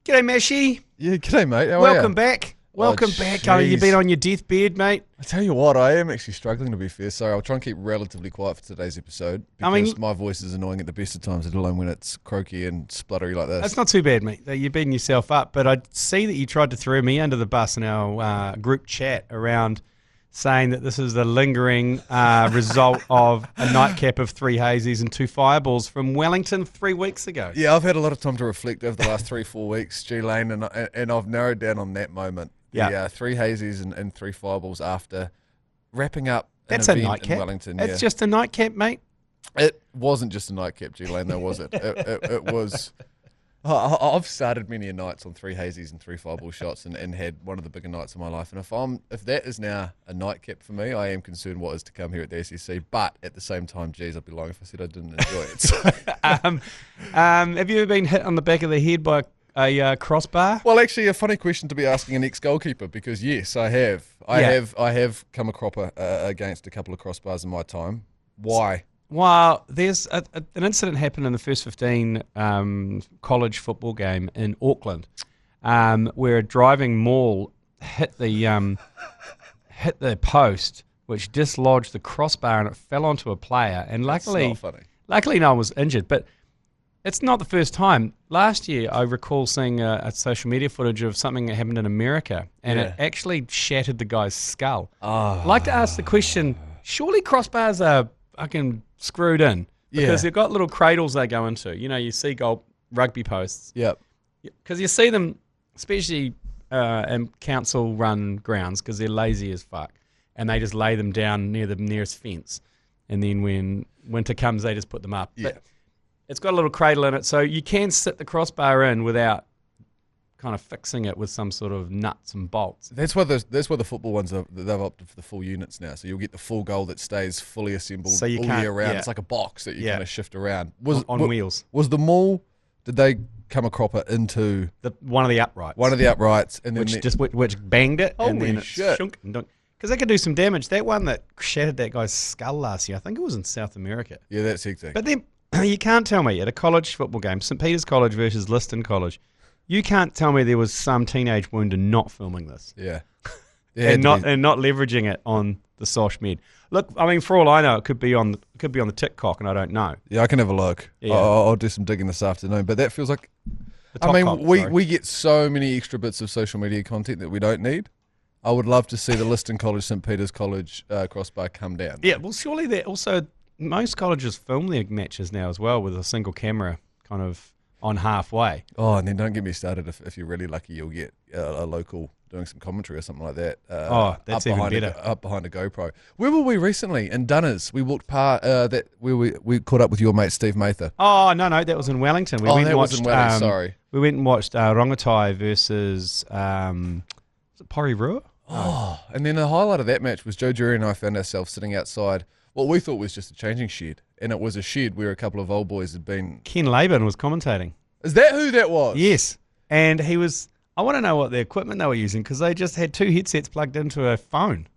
G'day, Mashy. Yeah, g'day, mate. How are Welcome you? back. Welcome back. Oh, you've been on your deathbed, mate. I tell you what, I am actually struggling, to be fair, so I'll try and keep relatively quiet for today's episode because my voice is annoying at the best of times, let alone when it's croaky and spluttery like this. That's not too bad, mate. You're beating yourself up, but I see that you tried to throw me under the bus in our group chat around saying that this is the lingering result of a nightcap of 3 hazies and 2 fireballs from Wellington 3 weeks ago. Yeah, I've had a lot of time to reflect over the last 3-4 weeks, G Lane, and I've narrowed down on that moment. Yeah, 3 hazies and 3 fireballs after wrapping up That's an a event nightcap. in Wellington. It's just a nightcap, mate. It wasn't just a nightcap, G Lane, though, was it? It was. I've started many a nights on 3 hazies and 3 fireball shots and had one of the bigger nights of my life. And if that is now a nightcap for me, I am concerned what is to come here at the ACC. But at the same time, geez, I'd be lying if I said I didn't enjoy it. So. Have you ever been hit on the back of the head by a crossbar? Well, actually, a funny question to be asking an ex-goalkeeper because yes, I have. I have come a cropper against a couple of crossbars in my time. Why? Well, there's an incident happened in the first 15 college football game in Auckland, where a driving maul hit the post, which dislodged the crossbar and it fell onto a player. And luckily no one was injured. But it's not the first time. Last year, I recall seeing a social media footage of something that happened in America, and it actually shattered the guy's skull. I'd like to ask the question: surely crossbars are fucking screwed in because they've got little cradles they go into. You know, you see rugby posts. Yep. Because you see them, especially in council-run grounds, because they're lazy as fuck, and they just lay them down near the nearest fence, and then when winter comes, they just put them up. Yeah. But it's got a little cradle in it, so you can sit the crossbar in without kind of fixing it with some sort of nuts and bolts. That's why the football ones they've opted for the full units now. So you'll get the full goal that stays fully assembled all year round. Yeah. It's like a box that you kind of shift around. On wheels. Was the maul? Did they come a cropper into one of the uprights? One of the uprights, and then which banged it, and then shit. Because they could do some damage. That one that shattered that guy's skull last year, I think it was in South America. Yeah, that's hectic. But then you can't tell me at a college football game, St. Peter's College versus Liston College, you can't tell me there was some teenage wounder not filming this. Yeah. And not leveraging it on the Sosh Med. Look, I mean, for all I know, it could be on the TikTok, and I don't know. Yeah, I can have a look. Yeah. I'll do some digging this afternoon. But that feels like, we get so many extra bits of social media content that we don't need. I would love to see the Liston College, St. Peter's College crossbar come down. Yeah, well, surely that also most colleges film their matches now as well with a single camera kind of on halfway. Oh, and then don't get me started. If you're really lucky, you'll get a local doing some commentary or something like that. That's even better. Up behind a GoPro. Where were we recently? In Dunners. We walked past where we caught up with your mate Steve Mather. Oh, no, that was in Wellington. We went and watched, was in Wellington, sorry. We went and watched Rongotai versus Porirua. Oh, and then the highlight of that match was Joe Jury and I found ourselves sitting outside what we thought was just a changing shed. And it was a shed where a couple of old boys had been... Ken Laban was commentating. Is that who that was? Yes. And he was... I want to know what the equipment they were using because they just had 2 headsets plugged into a phone.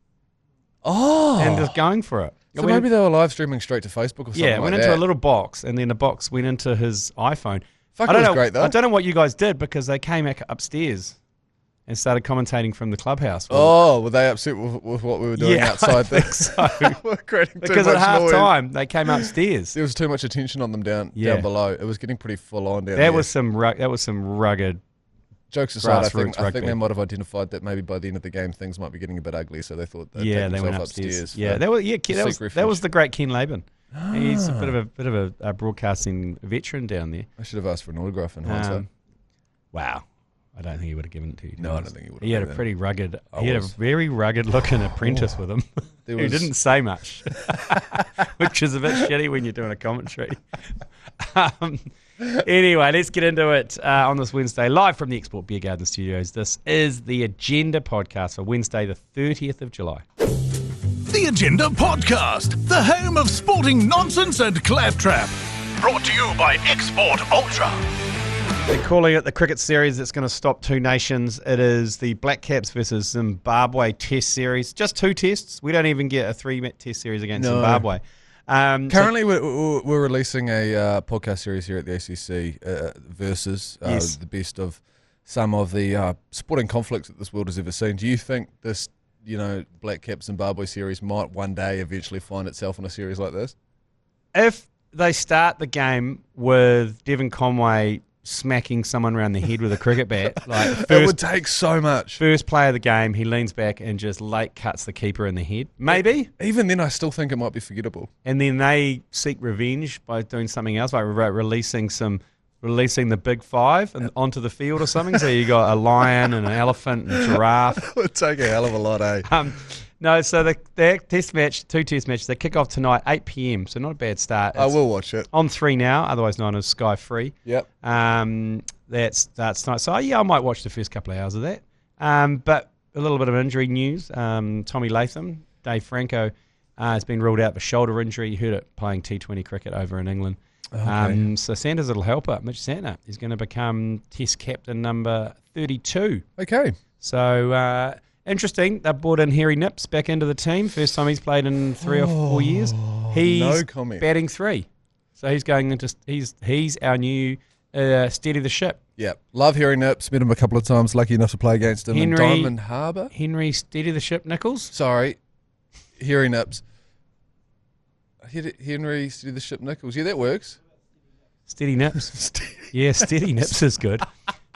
Oh. And just going for it. So maybe they were live streaming straight to Facebook or something like that. Yeah, went into a little box and then the box went into his iPhone. Fuck, it was great though. I don't know what you guys did because they came upstairs and started commentating from the clubhouse. Were they upset with what we were doing outside? I think so. We're creating because too at much half noise. time they came upstairs. There was too much attention on them down below. It was getting pretty full on down there. That was some rugged. Jokes aside, I think rugby. they might have identified that maybe by the end of the game things might be getting a bit ugly, so they thought they'd take they went themselves upstairs. Yeah, that was the great Ken Laban. He's a bit of a broadcasting veteran down there. I should have asked for an autograph in hindsight. Wow. I don't think he would have given it to you. No, I don't think he would have. He had a pretty rugged... He had a very rugged-looking apprentice with him who didn't say much, which is a bit shitty when you're doing a commentary. Anyway, let's get into it on this Wednesday, live from the Export Beer Garden Studios. This is the Agenda Podcast for Wednesday, the 30th of July. The Agenda Podcast, the home of sporting nonsense and claptrap. Brought to you by Export Ultra. They're calling it the cricket series that's going to stop 2 nations. It is the Black Caps versus Zimbabwe test series. Just 2 tests. We don't even get a 3-test series against Zimbabwe. Currently, we're releasing a podcast series here at the ACC versus the best of some of the sporting conflicts that this world has ever seen. Do you think this, Black Caps Zimbabwe series might one day eventually find itself in a series like this? If they start the game with Devon Conway smacking someone around the head with a cricket bat, it would take so much. First play of the game, he leans back and just late cuts the keeper in the head. Maybe. Even then, I still think it might be forgettable. And then they seek revenge by doing something else, like releasing the big five and onto the field or something. So you got a lion and an elephant and a giraffe. It would take a hell of a lot, eh? No, so the test match, 2 test matches, they kick off tonight, 8 p.m, so not a bad start. I will watch it. On 3 now, otherwise known as Sky Free. Yep. That starts tonight. So, yeah, I might watch the first couple of hours of that. But a little bit of injury news. Tommy Latham, Dave Franco, has been ruled out for shoulder injury. You heard it playing T20 cricket over in England. Okay. So Sanders' little helper, Mitch Santner, is going to become Test captain number 32. Okay. So... interesting. They brought in Harry Nips back into the team. First time he's played in 3 or 4 years. He's no comment. Batting 3. So he's going into he's our new steady the ship. Yeah. Love Harry Nips. Met him a couple of times. Lucky enough to play against him in Diamond Harbour. Henry steady the ship Nichols. Sorry. Harry Nips. Henry steady the ship Nichols. Yeah, that works. Steady Nips. Yeah, steady Nips is good.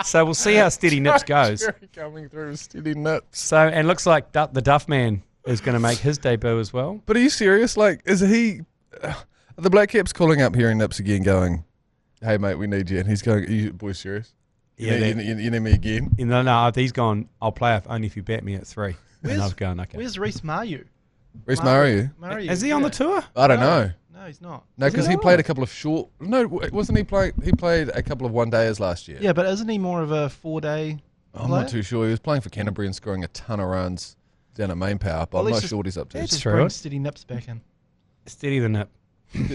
So we'll see how Steady Nips goes. Coming through Steady Nips. So, and looks like the Duff Man is going to make his debut as well. But are you serious? Like, is he... Are the Black Caps calling up Harry Nips again going, hey, mate, we need you. And he's going, are you boys serious? You need me again? No, he's gone, I'll play only if you bet me at 3. And I've gone, okay. Where's Reece Mayu? Reece Mayu? Is he on the tour? I don't know. No, he's not. No, because he played a couple of short... No, wasn't he playing... He played a couple of one-dayers last year. Yeah, but isn't he more of a 4-day I'm not too sure. He was playing for Canterbury and scoring a ton of runs down at main power, but I'm not sure what he's up to. Let's just bring Steady Nips back in. Steady the nip.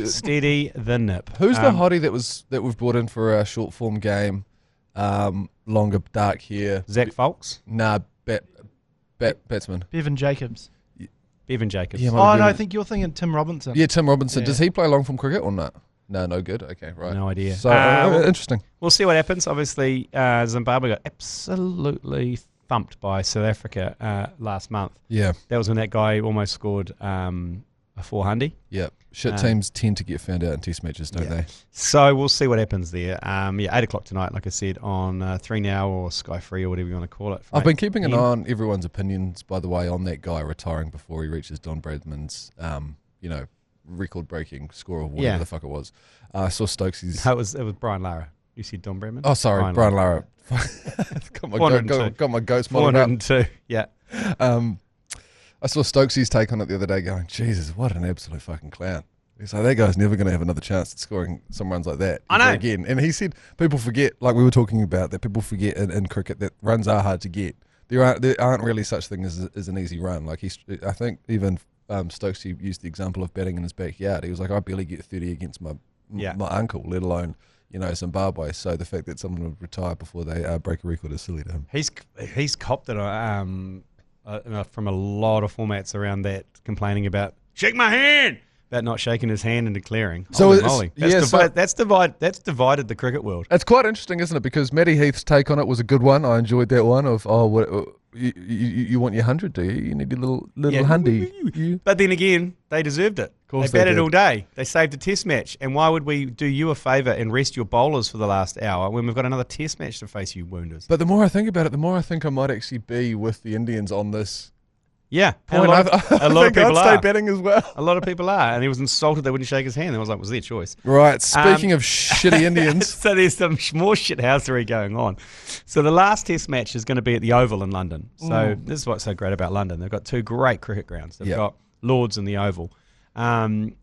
Steady the nip. Who's the hottie that we've brought in for a short-form game? Longer, dark hair. Zach Folks? Nah, batsman. Bevan Jacobs. Bevan Jacobs. Yeah, no, I think you're thinking Tim Robinson. Yeah, Tim Robinson. Yeah. Does he play long form cricket or not? No good. Okay, right. No idea. So interesting. We'll see what happens. Obviously, Zimbabwe got absolutely thumped by South Africa last month. Yeah. That was when that guy almost scored a 400. Yeah. Shit teams tend to get found out in test matches, don't they? So we'll see what happens there. 8 o'clock tonight, like I said, on 3 Now or Sky Free or whatever you want to call it. I've been keeping an eye on everyone's opinions, by the way, on that guy retiring before he reaches Don Bradman's, record-breaking score of whatever the fuck it was. I saw Stokesy's... No, it was Brian Lara. You said Don Bradman? Oh, sorry, Brian Lara. got my ghost model 402, yeah. I saw Stokesy's take on it the other day going, Jesus, what an absolute fucking clown. He's like, that guy's never going to have another chance at scoring some runs like that again. And he said people forget, like we were talking about, that people forget in cricket that runs are hard to get. There aren't really such thing as an easy run. Like I think even Stokesy used the example of batting in his backyard. He was like, I barely get 30 against my uncle, let alone Zimbabwe. So the fact that someone would retire before they break a record is silly to him. He's copped it from a lot of formats around that, complaining about shake my hand, about not shaking his hand and declaring. So that's divided the cricket world. It's quite interesting, isn't it? Because Matty Heath's take on it was a good one. I enjoyed that one of you want your 100, do you? You need your little hundy. But then again, they deserved it. They batted all day. They saved a test match. And why would we do you a favour and rest your bowlers for the last hour when we've got another test match to face, you wounders? But the more I think about it, the more I think I might actually be with the Indians on this. Yeah, point. A lot of people are. Stay betting as well. A lot of people are. And he was insulted they wouldn't shake his hand. I was like, was their choice. Right. Speaking of shitty Indians. So there's some more shithousery going on. So the last test match is going to be at the Oval in London. So this is what's so great about London. They've got 2 great cricket grounds. They've got Lords and the Oval. And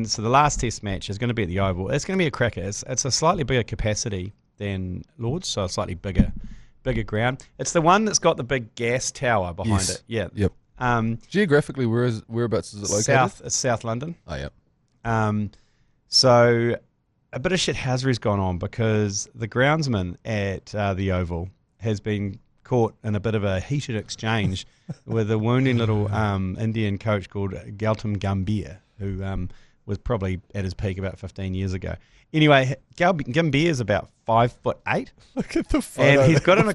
so the last test match is going to be at the Oval. It's going to be a cracker. It's a slightly bigger capacity than Lords, so a slightly bigger ground. It's the one that's got the big gas tower behind it. Yeah. Yep. Geographically, whereabouts is it located? It's South London. Oh, yeah. So a bit of shithousery's gone on because the groundsman at the Oval has been caught in a bit of a heated exchange with a wounding little Indian coach called Gautam Gambhir, who was probably at his peak about 15 years ago. Anyway, Gambier is about 5'8". Look at the photo. And he's got in a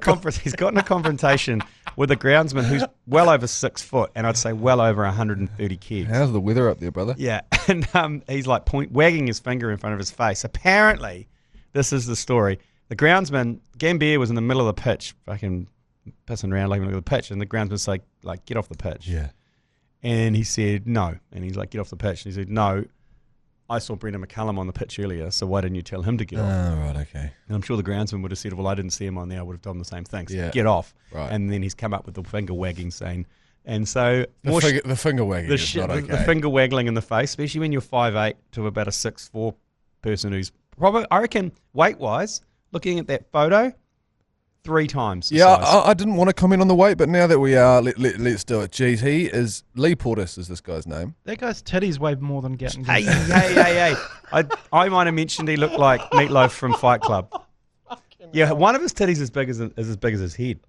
confrontation with a groundsman who's well over 6 foot, and I'd say well over 130 kids. How's the weather up there, brother? Yeah, and he's like wagging his finger in front of his face. Apparently, this is the story. The groundsman, Gambier, was in the middle of the pitch, fucking pissing around looking at the pitch, and the groundsman's like, get off the pitch. Yeah. And he said, no. And he's like, get off the pitch. And he said, no, I saw Brendan McCullum on the pitch earlier, so why didn't you tell him to get off? Oh, right, okay. And I'm sure the groundsman would have said, well, I didn't see him on there. I would have told him the same thing. So Yeah. get off. Right. And then he's come up with the finger wagging scene. And so The finger wagging is not okay. the finger waggling in the face, especially when you're 5'8" to about a 6'4" person who's probably, I reckon, weight-wise, looking at that photo, 3 times the size. I didn't want to comment on the weight, but now that we are, let's do it. Geez, Lee Portis is this guy's name. That guy's titties weigh more than Gatton. Hey. I might have mentioned he looked like Meatloaf from Fight Club. Yeah, one of his titties is as big as his head.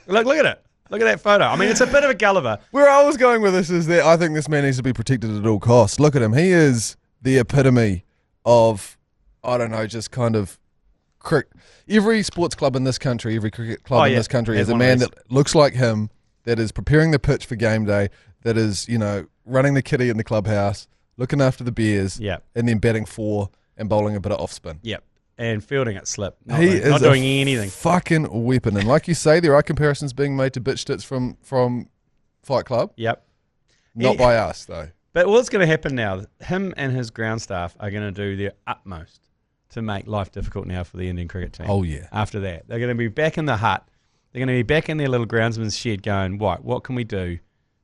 Look at it. Look at that photo. I mean, it's a bit of a Gulliver. Where I was going with this is that I think this man needs to be protected at all costs. Look at him. He is the epitome of, I don't know, just kind of every sports club in this country, every cricket club in this country has a man that looks like him, that is preparing the pitch for game day, that is, running the kitty in the clubhouse, looking after the beers, and then batting 4 and bowling a bit of off spin. Yep. And fielding at slip. Not Not doing anything. Fucking weapon. And like you say, there are comparisons being made to bitch tits from Fight Club. Yep. Not by us, though. But what's going to happen now, him and his ground staff are going to do their utmost to make life difficult now for the Indian cricket team. Oh, yeah. After that. They're going to be back in the hut. They're going to be back in their little groundsman's shed going, what can we do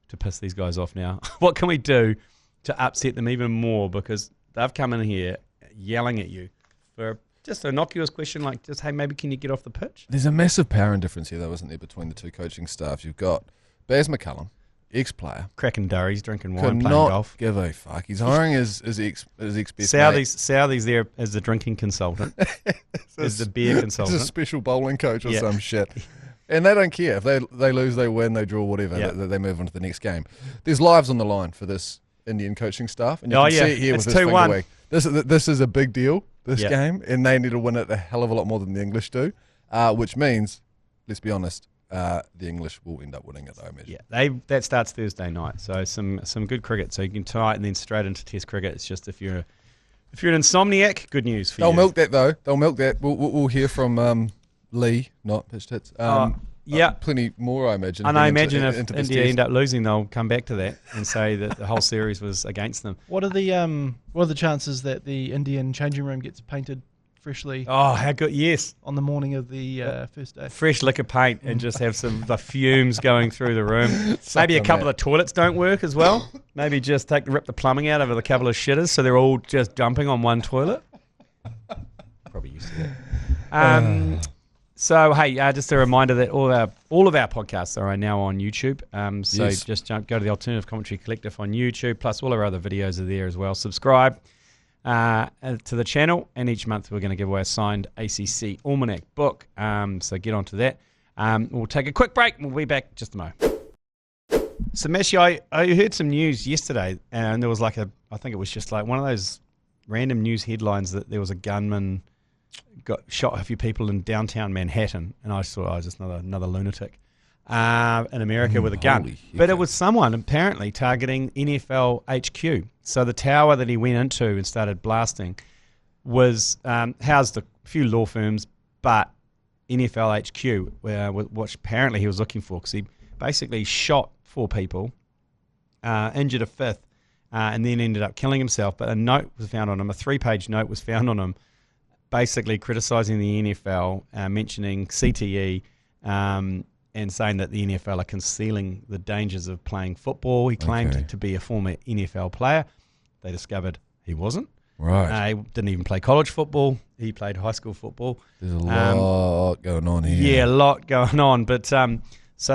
to piss these guys off now? What can we do to upset them even more? Because they've come in here yelling at you for just an innocuous question like, just, hey, maybe can you get off the pitch? There's a massive power difference here, though, isn't there, between the two coaching staffs? You've got Baz McCullum, ex-player. Cracking durries, drinking wine, Could playing not golf. give a fuck. He's hiring his ex-best Southey's there as the drinking consultant, as the beer He's consultant. a special bowling coach or some shit. And they don't care. If they lose, they win, they draw, whatever. They move on to the next game. There's lives on the line for this Indian coaching staff. And you can see it here it's with this 2-1. finger wag. This is a big deal, this game, and they need to win it a hell of a lot more than the English do, which means, let's be honest, the English will end up winning it, though, I imagine. Yeah, that starts Thursday night. So some good cricket. So you can tonight and then straight into Test cricket. It's just if you're an insomniac, good news for you. They'll milk that, though. They'll milk that. We'll hear from Lee, not Pitch Tits. Plenty more, I imagine. And I imagine if India end up losing, they'll come back to that and say that the whole series was against them. What are the chances that the Indian changing room gets painted freshly? Oh, how good! Yes, on the morning of the first day, fresh liquor paint and just have the fumes going through the room. Maybe a couple of toilets don't work as well. Maybe just rip the plumbing out of a couple of shitters so they're all just dumping on one toilet. Probably used to that. So, hey, just a reminder that all of our podcasts are now on YouTube. So just go to the Alternative Commentary Collective on YouTube, plus all our other videos are there as well. Subscribe to the channel, and each month we're going to give away a signed ACC Almanac book. So get onto that. We'll take a quick break, and we'll be back just a moment. So, Messi, I heard some news yesterday, and there was I think it was just like one of those random news headlines that there was a gunman shot a few people in downtown Manhattan, and I thought I was just another lunatic in America with a gun. But it was someone apparently targeting NFL HQ. So the tower that he went into and started blasting was housed a few law firms, but NFL HQ, which apparently he was looking for, because he basically shot 4 people, injured a 5th, and then ended up killing himself. But a note was found on him, a 3-page note was found on him, basically criticising the NFL, mentioning CTE, and saying that the NFL are concealing the dangers of playing football. He claimed to be a former NFL player. They discovered he wasn't. Right. He didn't even play college football. He played high school football. There's a lot going on here. Yeah, a lot going on. But so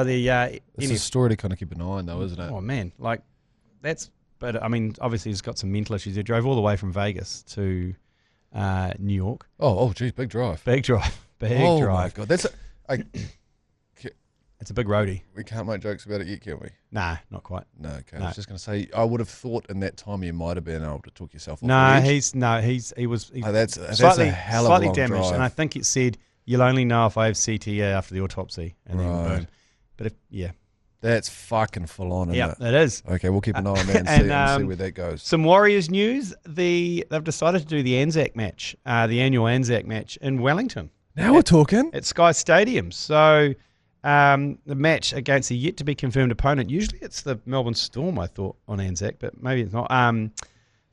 the it's a story to kind of keep an eye on, though, isn't it? Oh man, But I mean, obviously he's got some mental issues. He drove all the way from Vegas to New York. Oh, geez, big drive. Big drive. Oh my God, that's It's a big roadie. We can't make jokes about it yet, can we? Nah, not quite. No, okay. No. I was just going to say, I would have thought in that time you might have been able to talk yourself off No, the edge. he was That's slightly, a hell of a slightly long damaged, drive. and I think it said you'll only know if I have CTE after the autopsy, and then Right. boom. But That's fucking full on, isn't it? it is. Okay, we'll keep an eye on that and, see where that goes. Some Warriors news. They've decided to do the ANZAC match, the annual ANZAC match in Wellington. Now we're talking. At Sky Stadium. So the match against a yet-to-be-confirmed opponent. Usually it's the Melbourne Storm, I thought, on ANZAC, but maybe it's not.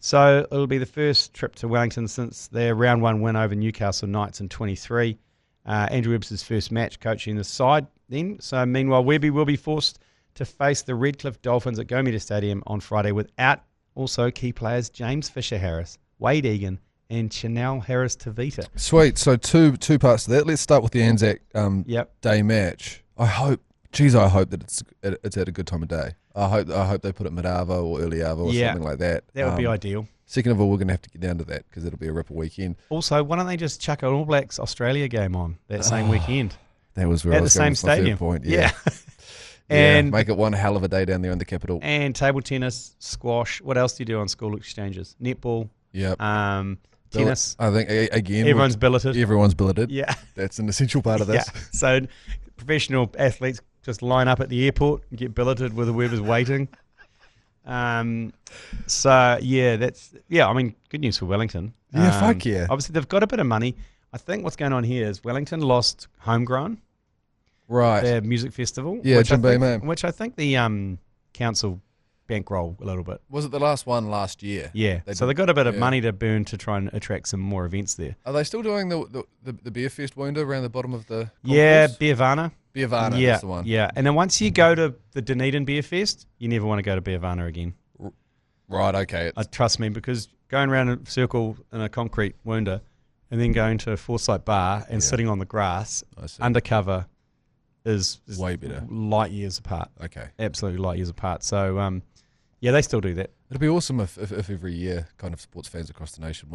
So it'll be the first trip to Wellington since their round one win over Newcastle Knights in 23. Andrew Webster's first match coaching the side then. So meanwhile, Webby will be forced to face the Redcliffe Dolphins at Go Meter Stadium on Friday without also key players James Fisher-Harris, Wade Egan, and Chanel Harris-Tavita. Sweet. So two parts to that. Let's start with the ANZAC Day match. I hope that it's at a good time of day. I hope they put it mid-arvo or early arvo or something like that. That would be ideal. Second of all, we're going to have to get down to that because it'll be a ripper weekend. Also, why don't they just chuck an All Blacks Australia game on that same weekend? That was where at I was the going same with my third stadium. point. Yeah. And make it one hell of a day down there in the capital. And table tennis, squash. What else do you do on school exchanges? Netball. Yep. Tennis. I think again everyone's billeted. Everyone's billeted. Yeah. That's an essential part of this. Yeah. So professional athletes just line up at the airport and get billeted with whoever's waiting. I mean, good news for Wellington. Yeah, fuck yeah. Obviously, they've got a bit of money. I think what's going on here is Wellington lost Homegrown, right? Their music festival. Yeah, which I think the council bankroll a little bit. Was it the last one last year? Yeah. So they've got a bit of money to burn to try and attract some more events there. Are they still doing the beer fest window around the bottom of the concourse? Yeah, Beervana. Beervana, that's the one. Yeah, and then once you go to the Dunedin Beer Fest, you never want to go to Beervana again. Right, okay. Trust me, because going around a circle in a concrete wounda and then going to Foresight Bar and sitting on the grass undercover is way better. Light years apart. Okay. Absolutely light years apart. So, they still do that. It'd be awesome if every year kind of sports fans across the nation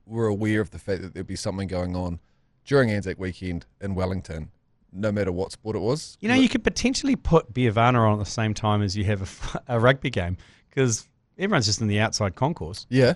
were aware of the fact that there'd be something going on during ANZAC weekend in Wellington, no matter what sport it was. You know, you could potentially put Beervana on at the same time as you have a rugby game because everyone's just in the outside concourse. Yeah.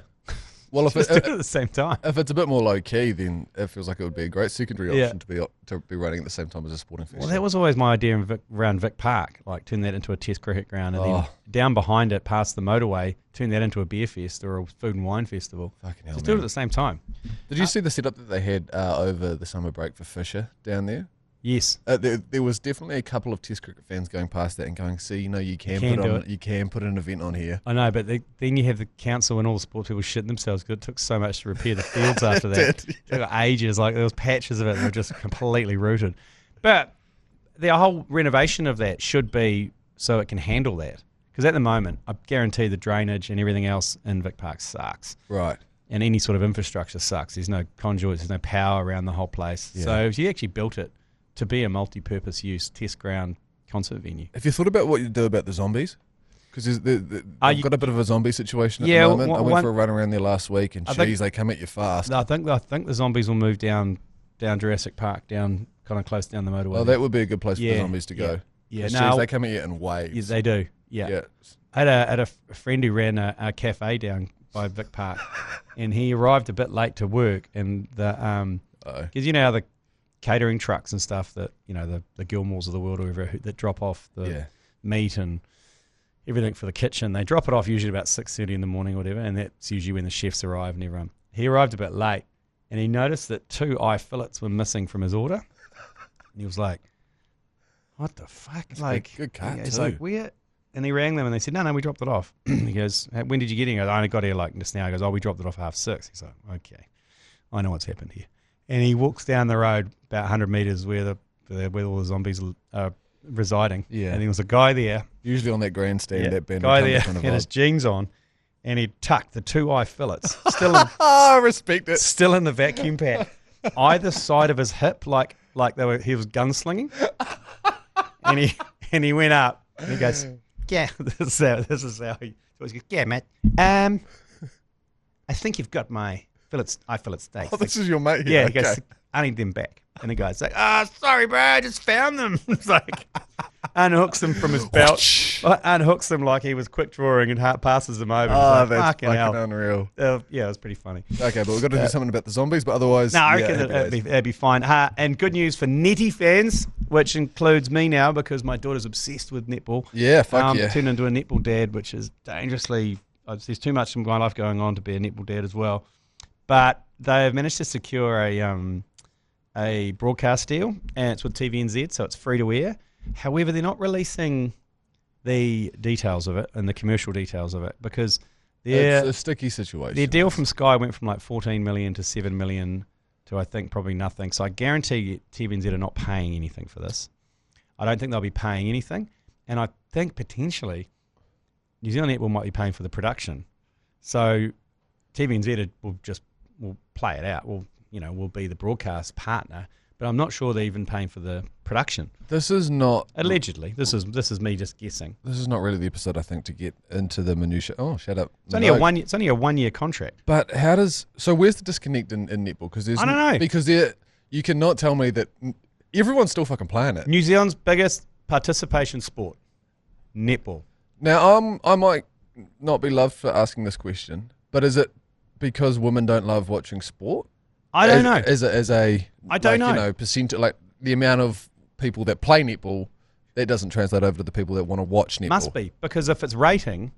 Well, if do it at the same time. If it's a bit more low key, then it feels like it would be a great secondary option to be running at the same time as a sporting festival. Well, that was always my idea around Vic Park, like turn that into a Test cricket ground, and then down behind it, past the motorway, turn that into a beer fest or a food and wine festival. Fucking hell, just do it at the same time. Did you see the setup that they had over the summer break for Fisher down there? Yes. There was definitely a couple of Test cricket fans going past that and going, "See, you can put an event on here." I know, but then you have the council and all the sports people shitting themselves because it took so much to repair the fields after that. It took ages. Like there was patches of it that were just completely rooted. But the whole renovation of that should be so it can handle that. Because at the moment, I guarantee the drainage and everything else in Vic Park sucks. Right. And any sort of infrastructure sucks. There's no conduits. There's no power around the whole place. Yeah. So if you actually built it to be a multi-purpose use test ground concert venue. Have you thought about what you do about the zombies? Because they've got a bit of a zombie situation at the moment. I went for a run around there last week, and they come at you fast. I think the zombies will move down Jurassic Park, down kind of close down the motorway. Oh, that would be a good place for the zombies to go. Yeah, they come at you in waves. Yeah, they do. Yeah. I had a friend who ran a cafe down by Vic Park, and he arrived a bit late to work, and because you know how the catering trucks and stuff that the Gilmores of the world or whatever that drop off the meat and everything for the kitchen, they drop it off usually about 6:30 in the morning or whatever, and that's usually when the chefs arrive and everyone. He arrived a bit late, and he noticed that 2 eye fillets were missing from his order, and he was like, "What the fuck?" That's like, good cut he's too. like, "Where?" And he rang them, and they said, "No, we dropped it off." He goes, "When did you get here?" He goes, "I only got here like just now." He goes, "Oh, we dropped it off 6:30." He's like, "Okay, I know what's happened here." And he walks down the road about 100 metres where all the zombies are residing. Yeah. And there was a guy there. Usually on that grandstand, that band guy there had his jeans on, and he tucked the 2 eye fillets still in, I respect it. Still in the vacuum pack, either side of his hip, like he was gunslinging. and he went up and he goes, "Yeah, this is how he goes, yeah, mate. I think you've got my eye fillet steak." Oh, this is your mate here. Yeah, he goes, "I need them back." And the guy's like, "Sorry, bro, I just found them." It's like, unhooks him from his belt, unhooks him like he was quick drawing and passes him over. Oh, Like, that's fucking hell. unreal. Yeah, it was pretty funny. Okay, but we've got to do something about the zombies, but otherwise... No, I yeah, reckon happy days. it'd be fine. And good news for Netty fans, which includes me now because my daughter's obsessed with netball. Yeah, fuck yeah. Turned into a netball dad, which is dangerously... There's too much in my life going on to be a netball dad as well. But they've managed to secure a broadcast deal, and it's with TVNZ, so it's free to air. However, they're not releasing the details of it and the commercial details of it because It's a sticky situation. their deal from Sky went from like 14 million to 7 million to I think probably nothing. So I guarantee TVNZ are not paying anything for this. I don't think they'll be paying anything, and I think potentially New Zealand Netball might be paying for the production. So TVNZ will play it out. Will be the broadcast partner, but I'm not sure they're even paying for the production. This is not... Allegedly. This is me just guessing. This is not really the episode, I think, to get into the minutiae. Oh, shut up. It's only a 1 year contract. But how does... So where's the disconnect in netball? Because I don't know. Because you cannot tell me that everyone's still fucking playing it. New Zealand's biggest participation sport, netball. Now, I might not be loved for asking this question, but is it because women don't love watching sport? I don't know. I don't know. Percent, like the amount of people that play netball, that doesn't translate over to the people that want to watch netball. Must be, because if it's rating,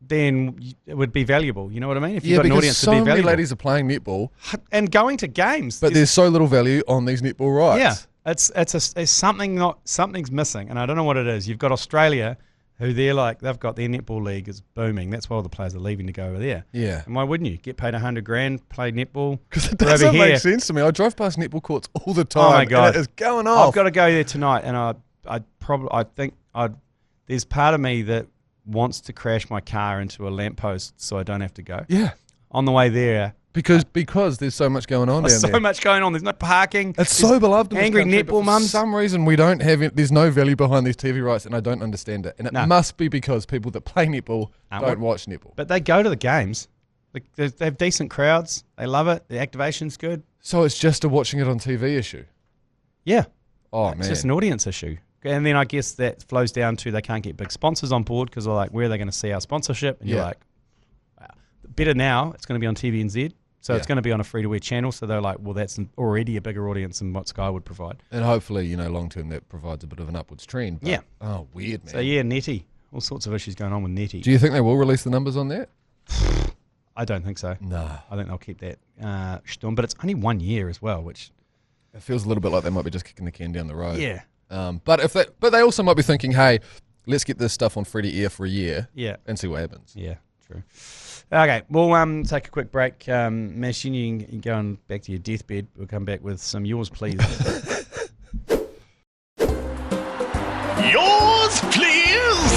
then it would be valuable. You know what I mean? If you've got an audience, so it'd be many valuable. ladies are playing netball, And going to games. but there's so little value on these netball rights. Yeah, it's something's missing, and I don't know what it is. You've got Australia, who they've got their netball league is booming. That's why all the players are leaving to go over there. Yeah. And why wouldn't you get paid $100,000, play netball? Because it We're doesn't over make here. sense to me. I drive past netball courts all the time. Oh my God, and it is going off. I've got to go there tonight, and there's part of me that wants to crash my car into a lamppost so I don't have to go. Yeah. On the way there, Because there's so much going on down there's there. so much going on. There's no parking. It's so beloved in this Angry country, but netball for mums. some reason we don't have it. There's no value behind these TV rights, and I don't understand it. And it No. must be because people that play netball don't watch netball. But they go to the games. They have decent crowds. They love it. The activation's good. So it's just a watching it on TV issue. Yeah. Oh, It's man. just an audience issue. And then I guess that flows down to they can't get big sponsors on board because they're like, where are they going to see our sponsorship? And you're Yeah. like, wow. Better now, it's going to be on TVNZ. So it's Yeah. going to be on a free-to-air channel. So they're like, well, that's already a bigger audience than what Sky would provide. And hopefully, long term that provides a bit of an upwards trend. But, Yeah. Oh, weird, man. So yeah, Netty. All sorts of issues going on with Netty. Do you think they will release the numbers on that? I don't think so. No. I think they'll keep that stum. But it's only 1 year as well, which... It feels a little bit like they might be just kicking the can down the road. Yeah. But they also might be thinking, hey, let's get this stuff on free to air for a year. Yeah. And see what happens. Yeah, true. Okay, we'll take a quick break. Machine, you can go on back to your deathbed. We'll come back with some yours, please. Yours, please.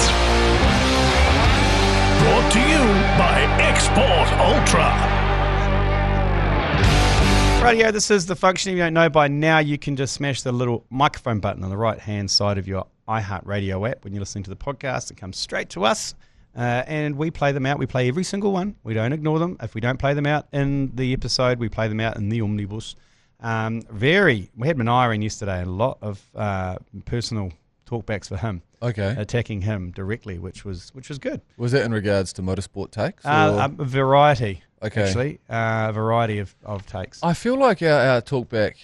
Brought to you by Export Ultra. Radio, this is the function. If you don't know by now, you can just smash the little microphone button on the right-hand side of your iHeartradio app. When you're listening to the podcast, it comes straight to us, and we play them out. We play every single one. We don't ignore them. If we don't play them out in the episode, we play them out in the omnibus. We had Manira in yesterday, and a lot of personal talkbacks for him, Okay. attacking him directly, which was good. Was that in regards to motorsport takes? A variety, Okay. actually, a variety of takes. I feel like our talkback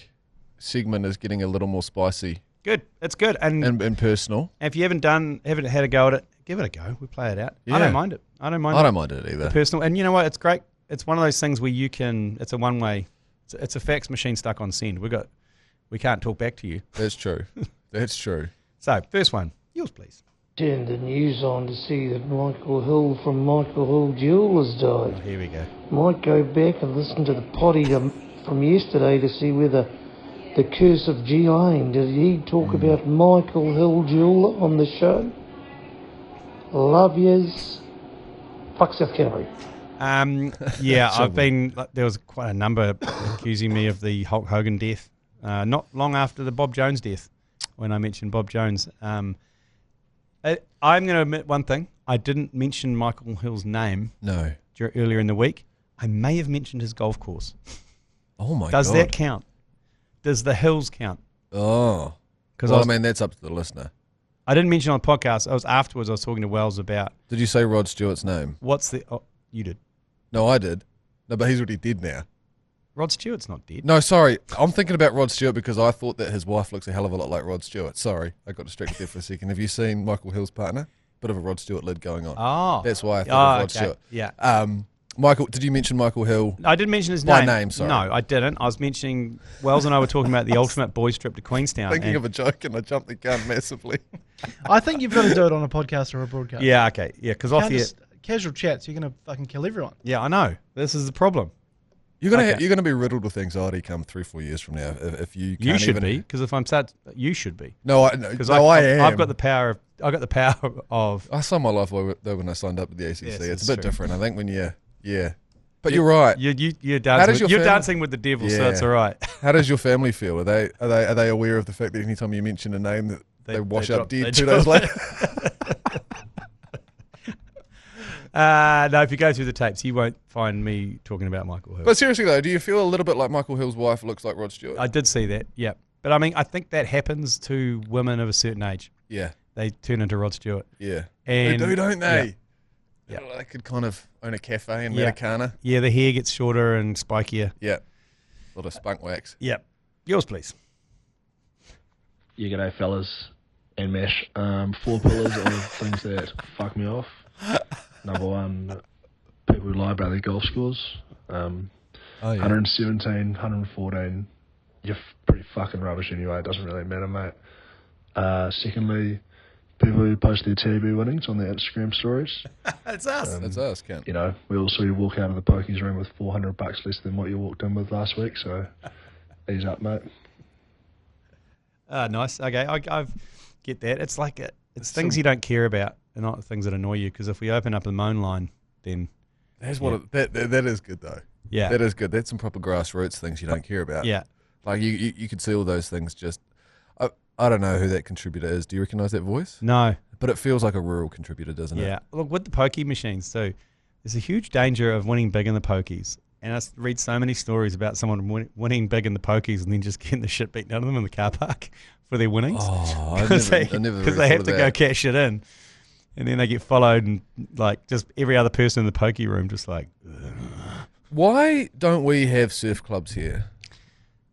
segment is getting a little more spicy Good, it's good, and and personal. if you haven't had a go at it, give it a go. We play it out. Yeah. I don't mind it. I don't mind I don't mind it either. the personal. And you know what? It's great. It's one of those things where you can. It's a one way. It's a fax machine stuck on send. We can't talk back to you. That's true. That's true. So first one, yours please. Turned the news on to see that Michael Hill from Michael Hill Jewelers died. Here we go. Might go back and listen to the potty from yesterday to see whether the curse of G Lane, did he talk about Michael Hill Jeweler on the show? Love yous. Fuck South Canterbury. Yeah, there was quite a number accusing me of the Hulk Hogan death. Not long after the Bob Jones death, when I mentioned Bob Jones. I'm going to admit one thing. I didn't mention Michael Hill's name No. earlier in the week. I may have mentioned his golf course. Oh my god. Does that count? Does the Hills count? Oh. 'Cause Well, I was- I mean, that's up to the listener. I didn't mention on the podcast. I was afterwards. I was talking to Wells about. Did you say Rod Stewart's name? What's the? Oh, you did. No, I did. No, but he's already dead now. Rod Stewart's not dead. No, sorry. I'm thinking about Rod Stewart because I thought that his wife looks a hell of a lot like Rod Stewart. Sorry, I got distracted there for a second. Have you seen Michael Hill's partner? Bit of a Rod Stewart lid going on. Oh. That's why I thought of Rod Stewart. Yeah. Michael, did you mention Michael Hill? I didn't mention his By name. name, sorry. No, I didn't. I was mentioning, Wells and I were talking about the ultimate boys trip to Queenstown. Thinking of a joke and I jumped the gun massively. I think you've got to do it on a podcast or a broadcast. Yeah, okay. Yeah, because off the... Casual chats, you're going to fucking kill everyone. Yeah, I know. This is the problem. You're gonna be riddled with anxiety come 3-4 years from now if you can't. You should be, because if I'm sad, you should be. No, I am. I've got the power of. I saw my life though when I signed up with the ACC. Yes, it's a bit true. different. I think when but you're right. You're dancing. You're dancing with the devil, so it's all right. How does your family feel? Are they aware of the fact that anytime you mention a name that they wash up dead 2 days later? No, if you go through the tapes, you won't find me talking about Michael Hill. But seriously though, do you feel a little bit like Michael Hill's wife looks like Rod Stewart? I did see that, yeah. But I mean, I think that happens to women of a certain age. Yeah. They turn into Rod Stewart. Yeah. And they do, don't they? Yeah. They could kind of own a cafe in Matakana. Yeah, the hair gets shorter and spikier. Yeah. A lot of spunk wax. Yeah. Yours, please. Yeah, g'day fellas and Mash. 4 pillars of things that fuck me off. Number 1, people who lie about their golf scores. 117, 114. You're pretty fucking rubbish anyway. It doesn't really matter, mate. Secondly, people who post their TB winnings on their Instagram stories. It's us. That's us, Ken. You know, we all saw you walk out of the pokies room with $400 less than what you walked in with last week. So, ease up, mate. Nice. Okay, I get that. It's like it's things you don't care about. And not the things that annoy you, because if we open up the moan line, then that's what that is good though. Yeah, that is good. That's some proper grassroots things you don't care about. Yeah, like you could see all those things. Just I don't know who that contributor is. Do you recognise that voice? No, but it feels like a rural contributor, doesn't it? Yeah. Look, with the pokey machines too, there's a huge danger of winning big in the pokies. And I read so many stories about someone winning big in the pokies and then just getting the shit beaten out of them in the car park for their winnings. Oh, because they have to go cash it in. And then they get followed, and like just every other person in the pokey room, just like. Ugh. Why don't we have surf clubs here?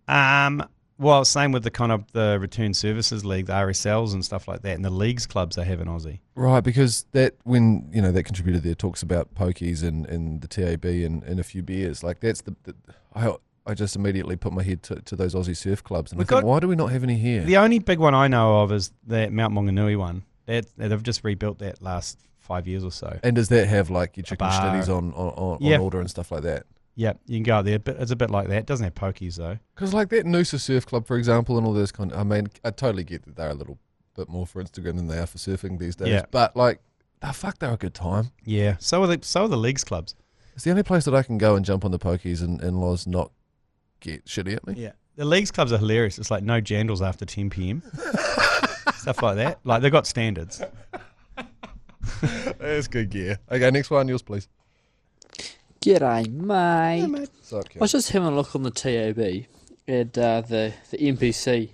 Well, same with the kind of the return services league, the RSLs and stuff like that, and the leagues clubs they have in Aussie. Right, because that when that contributor there talks about pokies and the TAB and a few beers, like that's I just immediately put my head to those Aussie surf clubs, and I think, why do we not have any here? The only big one I know of is that Mount Maunganui one. They've just rebuilt that last 5 years or so. And does that have like your chicken schnitties on order and stuff like that? Yeah, you can go out there. But it's a bit like that. It doesn't have pokies though. Because like that Noosa Surf Club, for example, and all this kind of, I mean, I totally get that they're a little bit more for Instagram than they are for surfing these days. Yeah. But like, they're a good time. Yeah. So are the leagues clubs. It's the only place that I can go and jump on the pokies and Loz not get shitty at me. Yeah. The leagues clubs are hilarious. It's like no jandals after 10 p.m. Stuff like that. Like they've got standards. That's good gear. Okay, next one, yours please. G'day, mate. Hey, mate. Sup, I was just having a look on the TAB and the NPC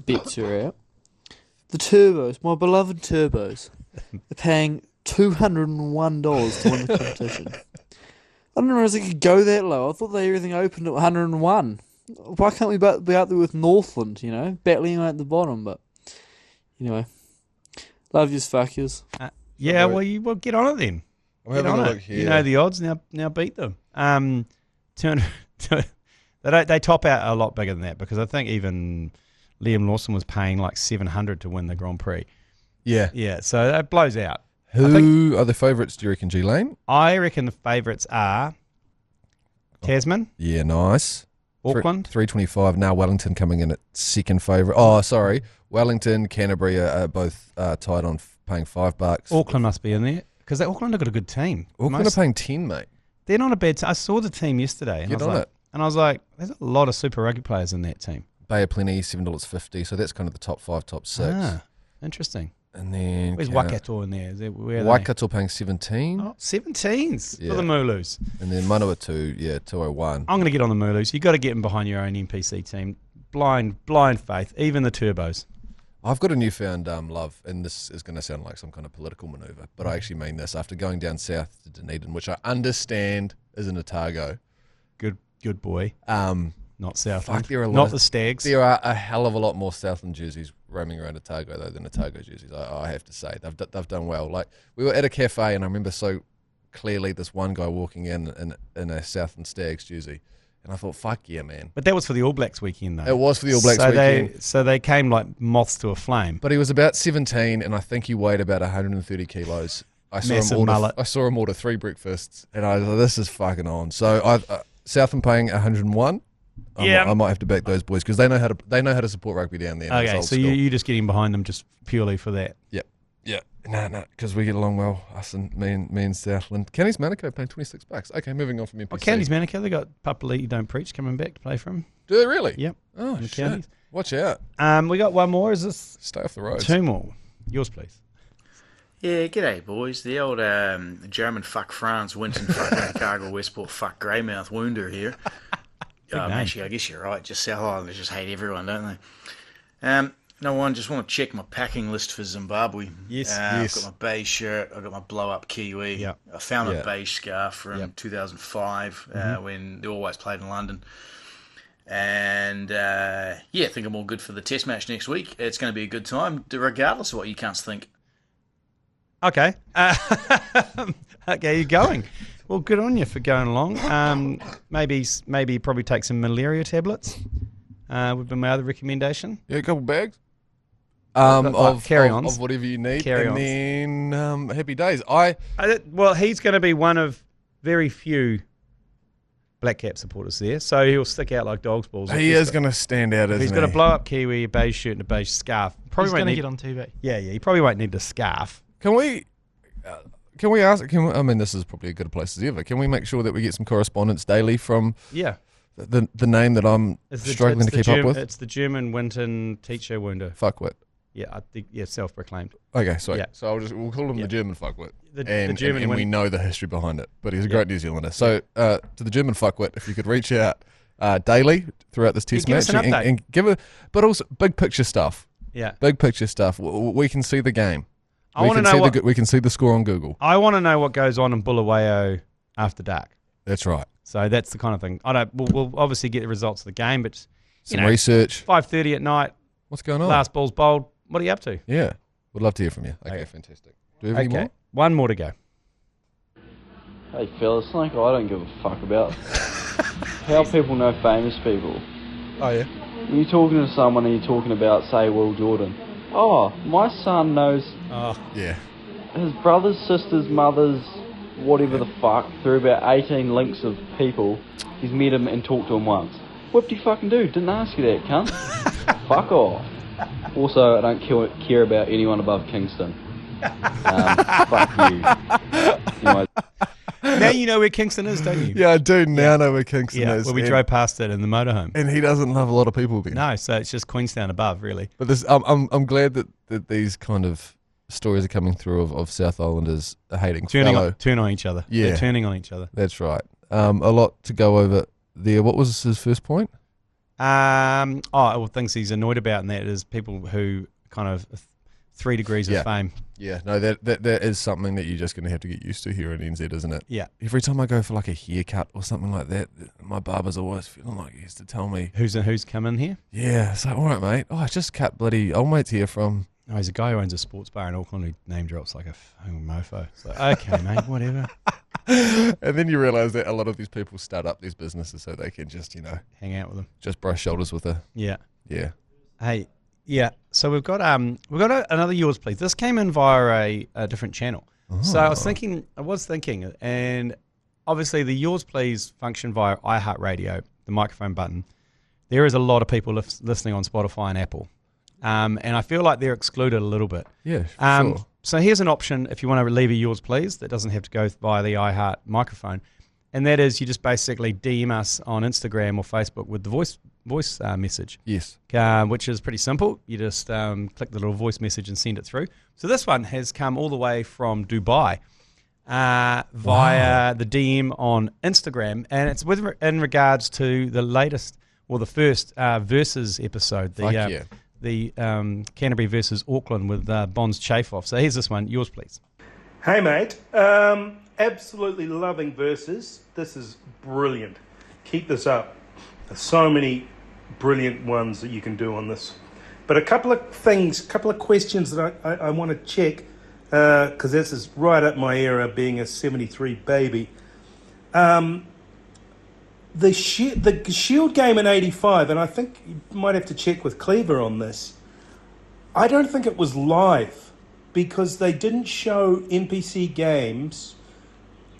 bets are out. The turbos, my beloved turbos, are paying $201 to win the competition. I didn't realize it could go that low. I thought everything opened at 101. Why can't we be out there with Northland, battling at the bottom? But anyway, love yous, fuck yous. Yeah, well, get on it then. I'm having a look here. You know the odds, now beat them. They top out a lot bigger than that, because I think even Liam Lawson was paying like $700 to win the Grand Prix. Yeah. Yeah, so that blows out. Who are the favourites, do you reckon, G Lane? I reckon the favourites are Tasman. Yeah, nice. Auckland. 325. Now Wellington coming in at second favourite. Oh, sorry. Wellington, Canterbury are both tied on paying $5. Auckland must be in there, because Auckland have got a good team. Auckland are paying 10, mate. They're not a bad team. I saw the team yesterday. And I was like, there's a lot of Super Rugby players in that team. Bay of Plenty, $7.50. So that's kind of the top 5, top 6. Ah, interesting. And then where's Waikato in there? Waikato paying 17. Oh, 17s for the Mooloos. And then Manawatu, 201. I'm going to get on the Mooloos. You've got to get them behind your own NPC team. Blind faith. Even the turbos. I've got a newfound love, and this is going to sound like some kind of political maneuver, but I actually mean this. After going down south to Dunedin, which I understand is an Otago. Good boy. Not Southland. There are not the Stags. There are a hell of a lot more Southland jerseys roaming around Otago though than Otago jerseys. I have to say they've done well. Like we were at a cafe, and I remember so clearly this one guy walking in a Southland Stags jersey. And I thought, fuck yeah, man. But that was for the All Blacks weekend, though. It was for the All Blacks weekend. So they came like moths to a flame. But he was about 17, and I think he weighed about 130 kilos. I saw him order 3 breakfasts, and I was like, this is fucking on. So Southland paying 101. I might have to back those boys because they know how to support rugby down there. Okay, so you just getting behind them just purely for that. Yep. Yeah, no, because we get along well, us and me and Southland. Caddie's Manukau paying $26. Okay, moving on from NPC. Oh, Caddie's Manukau, they got Papali'i Don't Preach coming back to play for him. Do they really? Yep. Oh, and shit. Counties. Watch out. We got one more. Is this? Stay off the roads. 2 more. Yours, please. Yeah, g'day, boys. The old German fuck France, Winton fuck Cargill, Westport fuck Greymouth Wounder here. Actually, I guess you're right. Just South Islanders just hate everyone, don't they? No one, just want to check my packing list for Zimbabwe. Yes. I've got my beige shirt. I've got my blow-up Kiwi. Yep. I found a beige scarf from 2005 when they always played in London. And, I think I'm all good for the test match next week. It's going to be a good time, regardless of what you cunts think. Okay. Okay, you're going. Well, good on you for going along. Maybe probably take some malaria tablets. Would be my other recommendation. Yeah, a couple bags. Of carry-ons. Of whatever you need. Carry-ons. And then happy days. Well, he's going to be one of very few Black Cap supporters there, so he'll stick out like dog's balls. He is going to stand out, isn't he? He's got a blow-up Kiwi, a beige shirt, and a beige scarf. He's going to get on TV. Yeah, he probably won't need the scarf. Can we ask? I mean, this is probably a good place as ever. Can we make sure that we get some correspondence daily from the name that I'm struggling to keep up with? It's the German Winton teacher Wounder. Fuckwit. Yeah, I think self-proclaimed. Okay, sweet. Yeah. So we'll call him the German fuckwit. The German and we know the history behind it. But he's a great New Zealander. So to the German fuckwit, if you could reach out daily throughout this test match and give but also big picture stuff. Yeah, big picture stuff. We can see the game. I want to know we can see the score on Google. I want to know what goes on in Bulawayo after dark. That's right. So that's the kind of thing. We'll obviously get the results of the game, but some research. 5:30 at night. What's going on? Last ball's bowled. What are you up to? Yeah, would love to hear from you. Okay, fantastic. Do we have any more? One more to go. Hey fellas, something I don't give a fuck about. How people know famous people. Oh yeah. When you're talking to someone and you're talking about, say, Will Jordan. Oh, my son knows yeah. his brothers, sisters, mothers, whatever the fuck, through about 18 links of people. He's met him and talked to him once. What do you fucking do? Didn't ask you that, cunt. Fuck off. Also, I don't care about anyone above Kingston. Fuck you. Anyway. Now you know where Kingston is, don't you? Yeah, I do now know where Kingston is. Well, we drove past it in the motorhome. And he doesn't love a lot of people there. No, so it's just Queenstown above, really. But this, I'm glad that these kind of stories are coming through of South Islanders hating turning on each other. Yeah. They're turning on each other. That's right. A lot to go over there. What was his first point? Things he's annoyed about, and that is people who kind of 3 degrees of fame. Yeah, no, that is something that you're just going to have to get used to here in NZ, isn't it? Yeah. Every time I go for like a haircut or something like that, my barber's always feeling like he has to tell me who's come in here. Yeah, it's like, all right, mate. Oh, I just cut bloody old mates here from. Oh, he's a guy who owns a sports bar in Auckland who name drops like a mofo. It's like, okay, mate, whatever. And then you realise that a lot of these people start up these businesses so they can just, hang out with them, just brush shoulders with her. Yeah. Hey. Yeah, so we've got another yours, please. This came in via a different channel. Oh. So I was thinking, and obviously the yours, please function via iHeartradio, the microphone button. There is a lot of people listening on Spotify and Apple, and I feel like they're excluded a little bit. Yeah, sure. So here's an option if you want to leave a yours, please, that doesn't have to go via the iHeart microphone, and that is you just basically DM us on Instagram or Facebook with the voice message. Yes. Which is pretty simple. You just click the little voice message and send it through. So this one has come all the way from Dubai via the DM on Instagram, and it's in regards to the latest, or the first Versus episode, the Canterbury versus Auckland with Bonds Chafe-Off. So here's this one. Yours, please. Hey, mate. Absolutely loving verses. This is brilliant. Keep this up. There's so many brilliant ones that you can do on this. But a couple of questions that I want to check, because this is right up my era, being a 73 baby. The Shield game in 85, and I think you might have to check with Cleaver on this, I don't think it was live, because they didn't show NPC games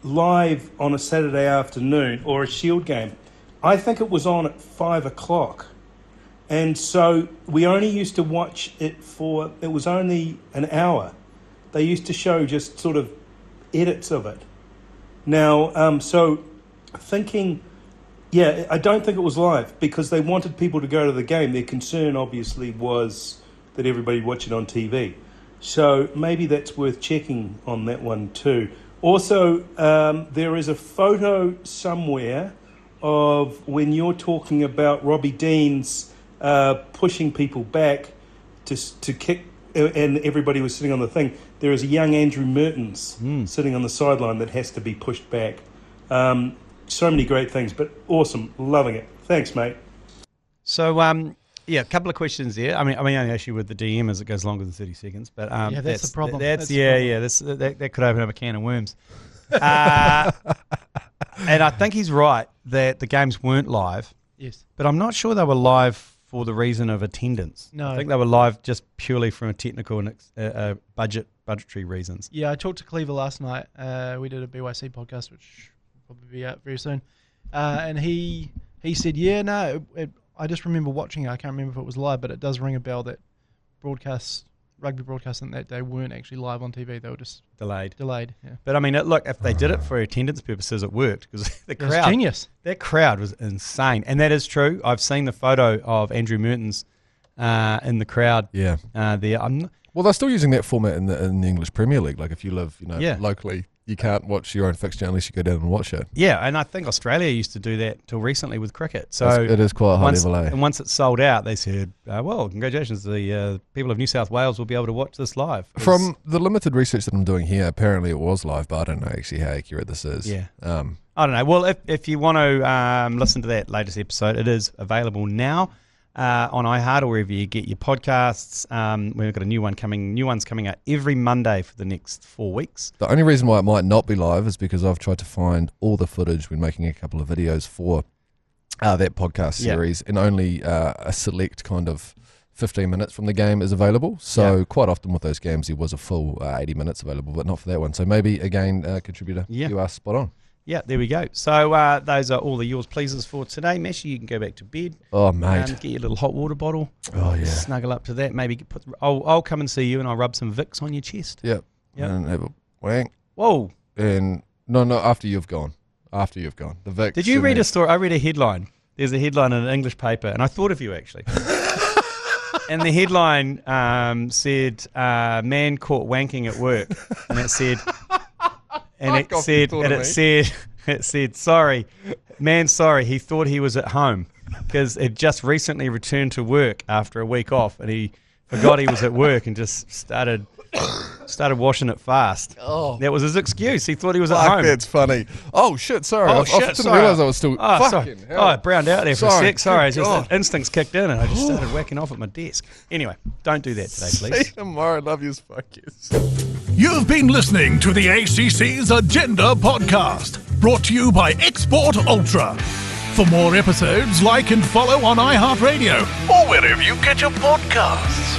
live on a Saturday afternoon or a Shield game. I think it was on at 5 o'clock. And so we only used to watch it it was only an hour. They used to show just sort of edits of it. Now, so thinking, yeah, I don't think it was live because they wanted people to go to the game. Their concern obviously was that everybody watch it on TV. So maybe that's worth checking on that one too. Also, there is a photo somewhere of when you're talking about Robbie Deans pushing people back to kick, and everybody was sitting on the thing. There is a young Andrew Mertens sitting on the sideline that has to be pushed back. So many great things, but awesome, loving it. Thanks, mate. So, yeah, a couple of questions there. I mean, only issue with the DM as it goes longer than 30 seconds, but yeah, that's the problem. That could open up a can of worms. And I think he's right that the games weren't live. Yes, but I'm not sure they were live for the reason of attendance. No, I think they were live just purely from a technical and budgetary reasons. Yeah, I talked to Cleaver last night. We did a BYC podcast, which will probably be out very soon, and he said, yeah, no. I just remember watching it. I can't remember if it was live, but it does ring a bell that rugby broadcasts on that day weren't actually live on TV. They were just delayed. Yeah. But I mean, look, if they did it for attendance purposes, it worked because the crowd, was genius. That crowd was insane, and that is true. I've seen the photo of Andrew Mertens in the crowd. Yeah, there. Well, they're still using that format in the English Premier League. Like if you live, locally, you can't watch your own fixture unless you go down and watch it. Yeah, and I think Australia used to do that till recently with cricket. So it is quite a high level. And once it's sold out, they said, well, congratulations, the people of New South Wales will be able to watch this live. From the limited research that I'm doing here, apparently it was live, but I don't know actually how accurate this is. Yeah. I don't know. Well, if you want to listen to that latest episode, it is available now. On iHeart or wherever you get your podcasts. We've got new ones coming out every Monday for the next 4 weeks. The only reason why it might not be live is because I've tried to find all the footage when making a couple of videos for that podcast series, and only a select kind of 15 minutes from the game is available. So quite often with those games there was a full 80 minutes available, but not for that one. So maybe again, contributor, you are spot on. Yeah, there we go. So those are all the yours pleasers for today. Meshy, you can go back to bed. Oh, mate. Get your little hot water bottle. Oh, yeah. Snuggle up to that. Maybe I'll come and see you and I'll rub some Vicks on your chest. Yep. And have a wank. Whoa. And no, after you've gone. The Vicks. Did you read a story? I read a headline. There's a headline in an English paper, and I thought of you actually. And the headline said, man caught wanking at work. And it said... And it said, sorry, he thought he was at home because it just recently returned to work after a week off, and he forgot he was at work and just started washing it fast. Oh. That was his excuse. He thought he was at home. That's funny. Oh, shit, sorry. I didn't realise I was still fucking hell. I browned out there for a sec. Sorry, just instincts kicked in and I just started whacking off at my desk. Anyway, don't do that today, please. See you tomorrow. Love you, fuck yes. You've been listening to the ACC's Agenda podcast, brought to you by Export Ultra. For more episodes, like and follow on iHeartradio or wherever you get your podcasts.